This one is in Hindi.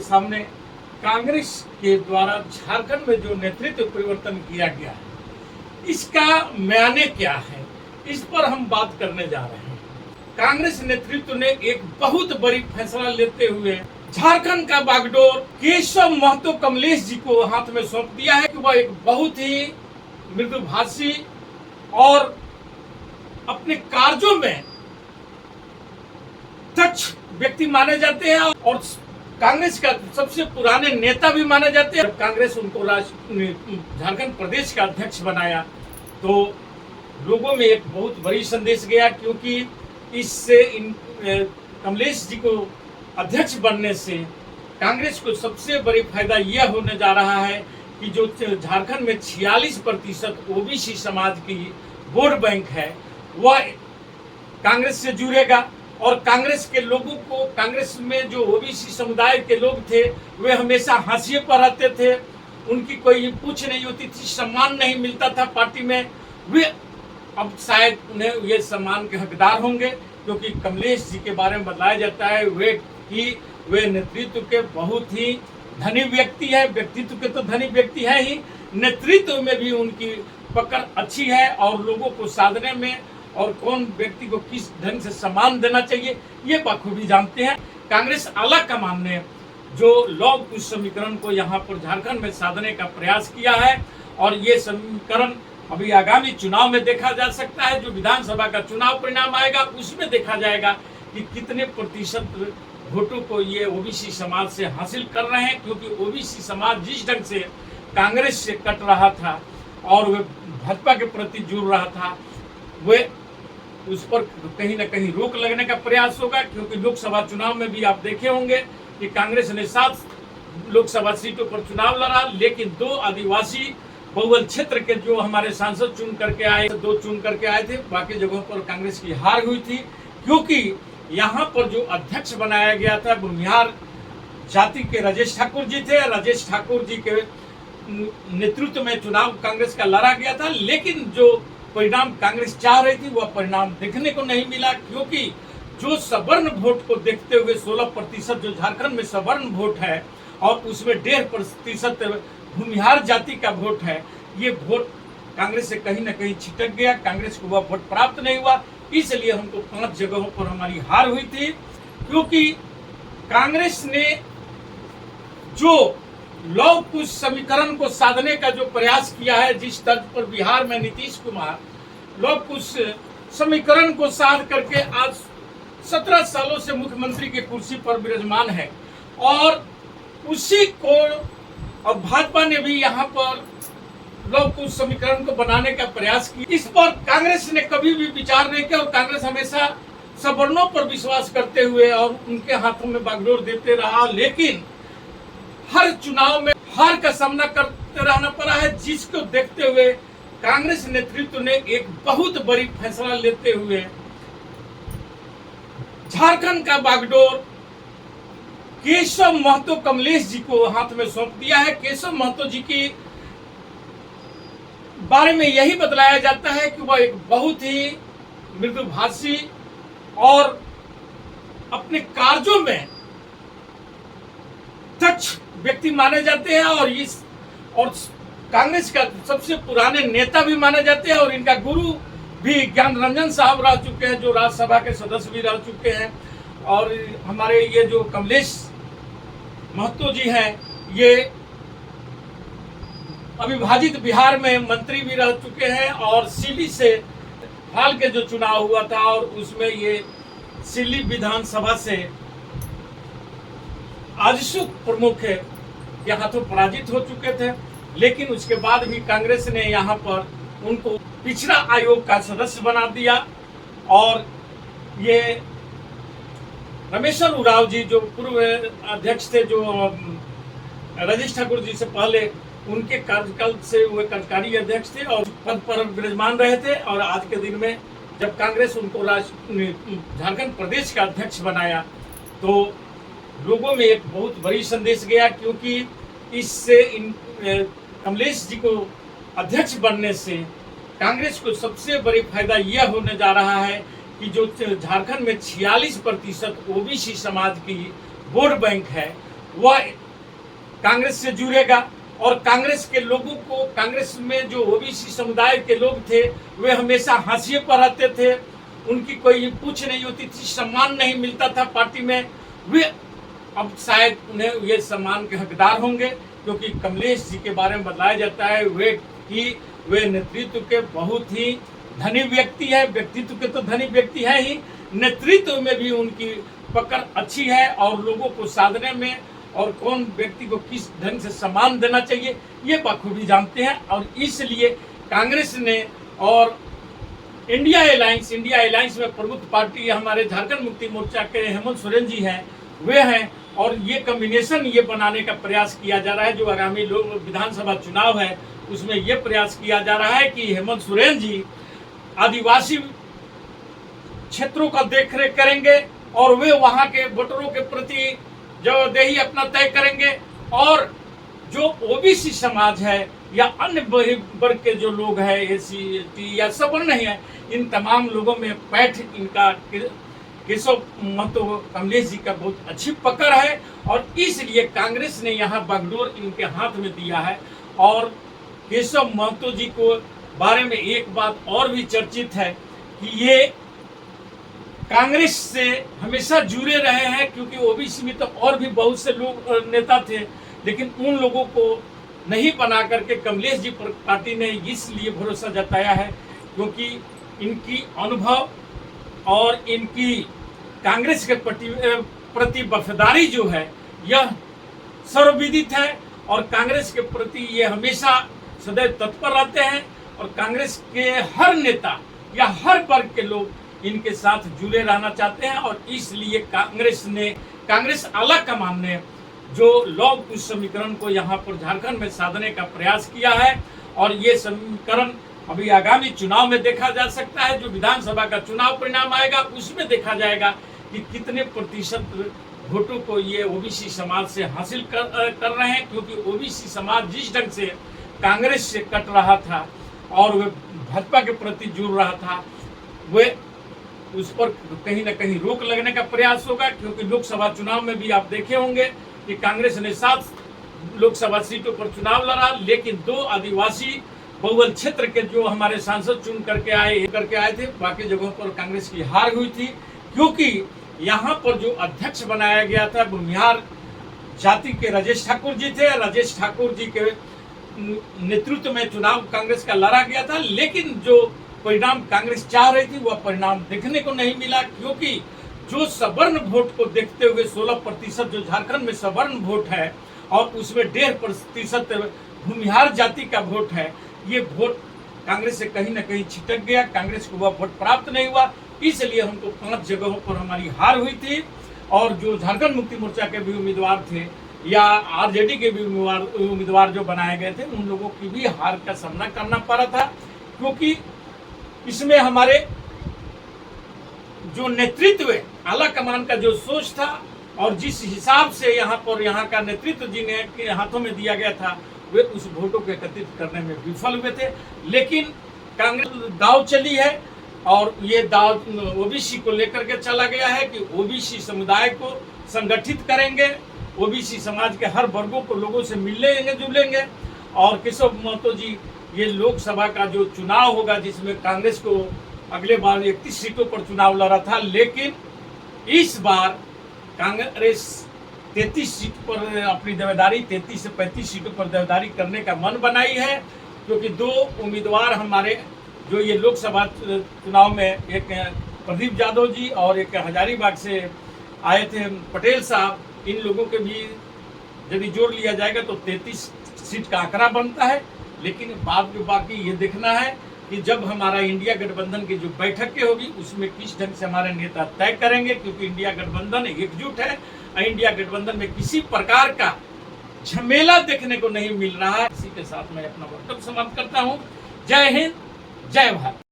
सामने कांग्रेस के द्वारा झारखंड में जो नेतृत्व परिवर्तन किया गया है इसका मायने क्या है, इस पर हम बात करने जा रहे हैं। कांग्रेस नेतृत्व ने एक बहुत बड़ी फैसला लेते हुए झारखंड का बागडोर केशव महतो कमलेश जी को हाथ में सौंप दिया है कि वह एक बहुत ही मृदुभाषी और अपने कार्यों में दक्ष व्यक्ति माने जाते हैं और कांग्रेस का सबसे पुराने नेता भी माने जाते हैं। जब कांग्रेस उनको झारखंड प्रदेश का अध्यक्ष बनाया तो लोगों में एक बहुत बड़ी संदेश गया, क्योंकि इससे कमलेश जी को अध्यक्ष बनने से कांग्रेस को सबसे बड़ी फायदा यह होने जा रहा है कि जो झारखंड में 46% ओबीसी समाज की वोट बैंक है वह कांग्रेस से जुड़ेगा। और कांग्रेस के लोगों को, कांग्रेस में जो ओबीसी समुदाय के लोग थे वे हमेशा हाशिए पर रहते थे, उनकी कोई पूछ नहीं होती थी, सम्मान नहीं मिलता था पार्टी में। वे अब शायद उन्हें ये सम्मान के हकदार होंगे, क्योंकि कमलेश जी के बारे में बताया जाता है वे नेतृत्व के बहुत ही धनी व्यक्ति है। व्यक्तित्व के तो धनी व्यक्ति है ही, नेतृत्व में भी उनकी पकड़ अच्छी है और लोगों को साधने में और कौन व्यक्ति को किस ढंग से सम्मान देना चाहिए ये बखूबी जानते हैं। कांग्रेस आला कमान ने जो लौह कुश समीकरण को यहाँ पर झारखंड में साधने का प्रयास किया है और ये समीकरण अभी आगामी चुनाव में देखा जा सकता है। जो विधानसभा का चुनाव परिणाम आएगा उसमें देखा जाएगा कि कितने प्रतिशत वोटों को ये ओबीसी समाज से हासिल कर रहे हैं, क्योंकि ओबीसी समाज जिस ढंग से कांग्रेस से कट रहा था और वे भाजपा के प्रति जुड़ रहा था, वे उस पर कहीं ना कहीं रोक लगने का प्रयास होगा। क्योंकि लोकसभा चुनाव में भी आप देखे होंगे कि कांग्रेस ने 7 लोकसभा सीटों पर चुनाव लड़ा, लेकिन 2 आदिवासी बहुल क्षेत्र के जो हमारे सांसद चुन करके आए, 2 चुन करके आए थे, बाकी जगहों पर कांग्रेस की हार हुई थी। क्योंकि यहाँ पर जो अध्यक्ष बनाया गया था भूमिहार जाति के राजेश ठाकुर जी थे। राजेश ठाकुर जी के नेतृत्व में चुनाव कांग्रेस का लड़ा गया था, लेकिन जो परिणाम कांग्रेस चाह रही थी वह परिणाम देखने को नहीं मिला। क्योंकि जो सवर्ण वोट को देखते हुए 16% जो झारखंड में सवर्ण वोट है और उसमें 1.5% भूमिहार जाति का वोट है, ये वोट कांग्रेस से कहीं ना कहीं छिटक गया। कांग्रेस को वह वोट प्राप्त नहीं हुआ, इसलिए हमको 5 जगहों पर हमारी हार हुई थी। क्योंकि कांग्रेस ने जो लौह कुश समीकरण को साधने का जो प्रयास किया है, जिस तर्ज पर बिहार में नीतीश कुमार लौह कुश समीकरण को साध करके आज 17 सालों से मुख्यमंत्री की कुर्सी पर विराजमान है, और उसी को और भाजपा ने भी यहाँ पर लौह कुश समीकरण को बनाने का प्रयास किया। इस पर कांग्रेस ने कभी भी विचार नहीं किया और कांग्रेस हमेशा सवर्णों पर विश्वास करते हुए और उनके हाथों में बागडोर देते रहा, लेकिन हर चुनाव में हार का सामना करते रहना पड़ा है। जिसको देखते हुए कांग्रेस नेतृत्व ने एक बहुत बड़ी फैसला लेते हुए झारखंड का बागडोर केशव महतो कमलेश जी को हाथ में सौंप दिया है। केशव महतो जी के बारे में यही बतलाया जाता है कि वह एक बहुत ही मृदुभाषी और अपने कार्यों में दक्ष व्यक्ति माने जाते हैं और कांग्रेस का सबसे पुराने नेता भी माने जाते हैं। और इनका गुरु भी ज्ञान रंजन साहब रह चुके हैं, जो राज्यसभा के सदस्य भी रह चुके हैं। और हमारे ये जो कमलेश महतो जी हैं, ये अविभाजित बिहार में मंत्री भी रह चुके हैं और सिल्ली से हाल के जो चुनाव हुआ था और उसमें ये सिल्ली विधानसभा से आजसू प्रमुख के हाथों पराजित हो चुके थे। लेकिन उसके बाद भी कांग्रेस ने यहाँ पर उनको पिछड़ा आयोग का सदस्य बना दिया और ये रमेश्वर उरांव जी जो पूर्व अध्यक्ष थे, जो राजेश ठाकुर जी से पहले उनके कार्यकाल से वे कार्यकारी अध्यक्ष थे और पद पर विराजमान रहे थे। और आज के दिन में जब कांग्रेस उनको झारखंड प्रदेश का अध्यक्ष बनाया तो लोगों में एक बहुत बड़ी संदेश गया, क्योंकि इससे कमलेश जी को अध्यक्ष बनने से कांग्रेस को सबसे बड़ी फायदा यह होने जा रहा है कि जो झारखंड में 46% ओबीसी समाज की वोट बैंक है वह कांग्रेस से जुड़ेगा और कांग्रेस के लोगों को, कांग्रेस में जो ओबीसी समुदाय के लोग थे वे हमेशा हाशिए पर रहते थे, उनकी कोई पूछ नहीं होती थी, सम्मान नहीं मिलता था पार्टी में। वे अब शायद उन्हें ये सम्मान के हकदार होंगे, क्योंकि कमलेश जी के बारे में बताया जाता है वे नेतृत्व के बहुत ही धनी व्यक्ति है। व्यक्तित्व के तो धनी व्यक्ति है ही, नेतृत्व में भी उनकी पकड़ अच्छी है और लोगों को साधने में और कौन व्यक्ति को किस ढंग से सम्मान देना चाहिए ये बखूबी जानते हैं। और इसलिए कांग्रेस ने और इंडिया अलायंस में प्रमुख पार्टी हमारे झारखंड मुक्ति मोर्चा के हेमंत सोरेन जी हैं, वे हैं। और ये कॉम्बिनेशन ये बनाने का प्रयास किया जा रहा है, जो आगामी लोग विधानसभा चुनाव है उसमें ये प्रयास किया जा रहा है कि हेमंत सोरेन जी आदिवासी क्षेत्रों का देखरेख करेंगे और वे वहां के वोटरों के प्रति जवाबदेही अपना तय करेंगे। और जो ओबीसी समाज है या अन्य वर्ग के जो लोग हैं, एससी एसटी या सवर्ण नहीं है, इन तमाम लोगों में पैठ इनका केशव महतो कमलेश जी का बहुत अच्छी पकड़ है और इसलिए कांग्रेस ने यहाँ बागडोर इनके हाथ में दिया है। और केशव महतो जी को बारे में एक बात और भी चर्चित है कि ये कांग्रेस से हमेशा जुड़े रहे हैं, क्योंकि ओबीसी में तो और भी बहुत से लोग नेता थे, लेकिन उन लोगों को नहीं बना करके कमलेश जी पर पार्टी ने इसलिए भरोसा जताया है क्योंकि इनकी अनुभव और इनकी कांग्रेस के प्रति वफादारी जो है यह सर्वविदित है और कांग्रेस के प्रति ये हमेशा सदैव तत्पर रहते हैं और कांग्रेस के हर नेता या हर वर्ग के लोग इनके साथ जुड़े रहना चाहते हैं। और इसलिए कांग्रेस आला कमान ने जो लौह कुश समीकरण को यहाँ पर झारखंड में साधने का प्रयास किया है और ये समीकरण अभी आगामी चुनाव में देखा जा सकता है। जो विधानसभा का चुनाव परिणाम आएगा उसमें देखा जाएगा कि कितने प्रतिशत वोटों को ये ओबीसी समाज से हासिल कर रहे हैं, क्योंकि ओबीसी समाज जिस ढंग से कांग्रेस से कट रहा था और वे भाजपा के प्रति जुड़ रहा था, वे उस पर कहीं ना कहीं रोक लगने का प्रयास होगा। क्योंकि लोकसभा चुनाव में भी आप देखे होंगे कि कांग्रेस ने 7 लोकसभा सीटों पर चुनाव लड़ा, लेकिन 2 आदिवासी बहुल क्षेत्र के जो हमारे सांसद चुन करके आए थे, बाकी जगहों पर कांग्रेस की हार हुई थी। क्योंकि यहाँ पर जो अध्यक्ष बनाया गया था भूमिहार जाति के राजेश ठाकुर जी थे। राजेश ठाकुर जी के नेतृत्व में चुनाव कांग्रेस का लड़ा गया था, लेकिन जो परिणाम कांग्रेस चाह रही थी वह परिणाम देखने को नहीं मिला। क्योंकि जो सवर्ण वोट को देखते हुए 16% जो झारखंड में सवर्ण वोट है और उसमें 1.5% भूमिहार जाति का वोट है, ये वोट कांग्रेस से कहीं ना कहीं छिटक गया, कांग्रेस को वह वोट प्राप्त नहीं हुआ। इसलिए हमको 5 जगहों पर हमारी हार हुई थी। और जो झारखंड मुक्ति मोर्चा के भी उम्मीदवार थे या आरजेडी के भी उम्मीदवार जो बनाए गए थे, उन लोगों की भी हार का सामना करना पड़ा था। क्योंकि इसमें हमारे जो नेतृत्व आला कमान का जो सोच था और जिस हिसाब से यहाँ का नेतृत्व जिन्हें के हाथों में दिया गया था, वे उस वोटों को एकत्रित करने में विफल हुए थे। लेकिन कांग्रेस दाव चली है और ये दाव ओबीसी को लेकर के चला गया है कि ओबीसी समुदाय को संगठित करेंगे, ओबीसी समाज के हर वर्गों को लोगों से मिलेंगे जुलेंगे। और केशव महतो जी, ये लोकसभा का जो चुनाव होगा जिसमें कांग्रेस को अगले बार 31 सीटों पर चुनाव लड़ा था, लेकिन इस बार कांग्रेस 33 सीट पर अपनी दावेदारी 33 से 35 सीटों पर दावेदारी करने का मन बनाई है। क्योंकि 2 उम्मीदवार हमारे जो ये लोकसभा चुनाव में, एक प्रदीप यादव जी और एक हजारीबाग से आए थे पटेल साहब, इन लोगों के भी यदि जोड़ लिया जाएगा तो 33 सीट का आंकड़ा बनता है। लेकिन बाकी ये देखना है कि जब हमारा इंडिया गठबंधन की जो बैठकें होगी उसमें किस ढंग से हमारे नेता तय करेंगे। क्योंकि इंडिया गठबंधन एकजुट है, इंडिया गठबंधन में किसी प्रकार का झमेला देखने को नहीं मिल रहा है। इसी के साथ मैं अपना वक्तव्य समाप्त करता हूँ। जय हिंद, जय भारत।